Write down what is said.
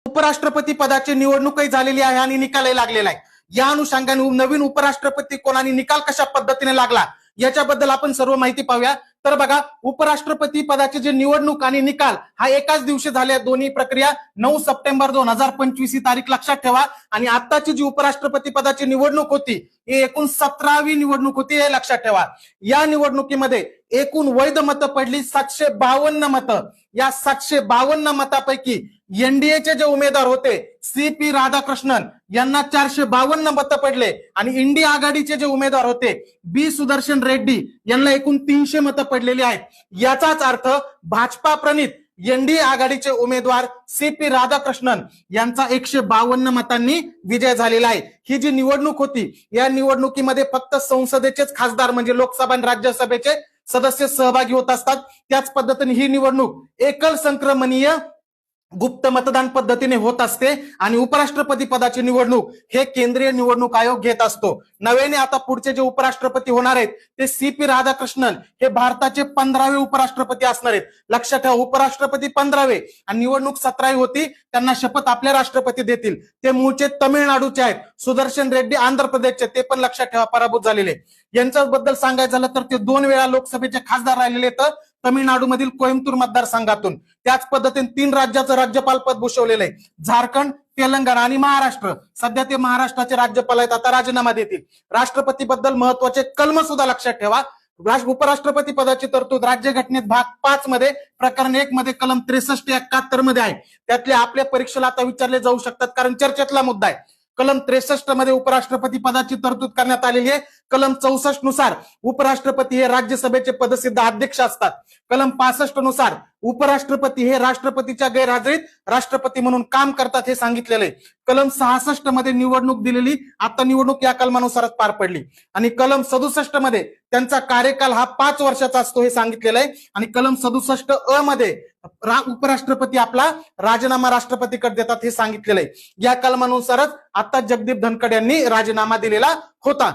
उपराष्ट्रपती पदाची निवडणूकही झालेली आहे आणि निकालही लागलेला आहे. या अनुषंगाने नवीन उपराष्ट्रपती कोणाने निकाल कशा पद्धतीने लागला याच्याबद्दल आपण सर्व माहिती पाहूया. तर बघा, उपराष्ट्रपती पदाचे जे निवडणूक आणि निकाल हा एकाच दिवशी झाले. दोन्ही प्रक्रिया 9 सप्टेंबर 2025 ही तारीख लक्षात ठेवा. आणि आताची जी उपराष्ट्रपती पदाची निवडणूक होती ही एकूण 17वी निवडणूक होती हे लक्षात ठेवा. या निवडणुकीमध्ये एकूण वैध मतं पडली 752 मतं. या 752 मतापैकी एनडीएचे जे उमेदवार होते सी.पी. राधाकृष्णन यांना 452 मतं पडले आणि इंडिया आघाडीचे जे उमेदवार होते बी. सुदर्शन रेड्डी यांना एकूण 300 मतं पडलेली आहेत. याचाच अर्थ भाजपा प्रणित एनडीए आघाडीचे उमेदवार सी.पी. राधाकृष्णन यांचा 152 मतांनी विजय झालेला आहे. ही जी निवडणूक होती या निवडणुकीमध्ये फक्त संसदेचेच खासदार म्हणजे लोकसभा आणि राज्यसभेचे सदस्य सहभागी होत असतात. त्याच पद्धतीने ही निवडणूक एकल संक्रमणीय गुप्त मतदान पद्धतीने होत असते आणि उपराष्ट्रपती पदाची निवडणूक हे केंद्रीय निवडणूक आयोग घेत असतो. नव्याने आता पुढचे जे उपराष्ट्रपती होणार आहेत ते सी.पी. राधाकृष्णन हे भारताचे 15वे उपराष्ट्रपती असणार आहेत. लक्षात ठेवा, उपराष्ट्रपती 15वे आणि निवडणूक 17वी होती. त्यांना शपथ आपले राष्ट्रपती देतील. ते मूळचे तमिळनाडूचे आहेत. सुदर्शन रेड्डी आंध्र प्रदेशचे, ते पण लक्षात ठेवा पराभूत झालेले. यांच्याबद्दल सांगायचं झालं तर ते 2 वेळा लोकसभेचे खासदार राहिलेले तर तमिळनाडूमधील कोइंबतूर मतदारसंघातून. त्याच पद्धतीने 3 राज्याचं राज्यपाल पद भूषवलेलं आहे. झारखंड, तेलंगणा आणि महाराष्ट्र. सध्या ते महाराष्ट्राचे राज्यपाल आहेत, आता राजीनामा देतील. राष्ट्रपती बद्दल महत्वाचे कलम सुद्धा लक्षात ठेवा. उपराष्ट्रपती पदाची तरतूद राज्यघटनेत भाग 5 मध्ये प्रकरण 1 मध्ये कलम 63 71 मध्ये आहे. त्यातले आपल्या परीक्षेला आता विचारले जाऊ शकतात कारण चर्चेतला मुद्दा आहे. कलम 63 मध्ये उपराष्ट्रपती पदाची तरतूद करण्यात आलेली आहे. कलम 64 नुसार उपराष्ट्रपती हे राज्यसभेचे पदसिद्ध अध्यक्ष असतात. कलम 65 नुसार उपराष्ट्रपती हे राष्ट्रपतीच्या गैरहजेरीत राष्ट्रपती म्हणून काम करतात हे सांगितलेलं आहे. कलम 66 मध्ये निवडणूक दिलेली, आता निवडणूक या कलमानुसारच पार पडली. आणि कलम 67 मध्ये त्यांचा कार्यकाल हा 5 वर्षाचा असतो हे सांगितलेलं आहे. आणि कलम 67 अ मध्ये उपराष्ट्रपती आपला राजीनामा राष्ट्रपतीकडे देतात हे सांगितलेलं आहे. या कलमानुसारच आता जगदीप धनखड यांनी राजीनामा दिलेला होता.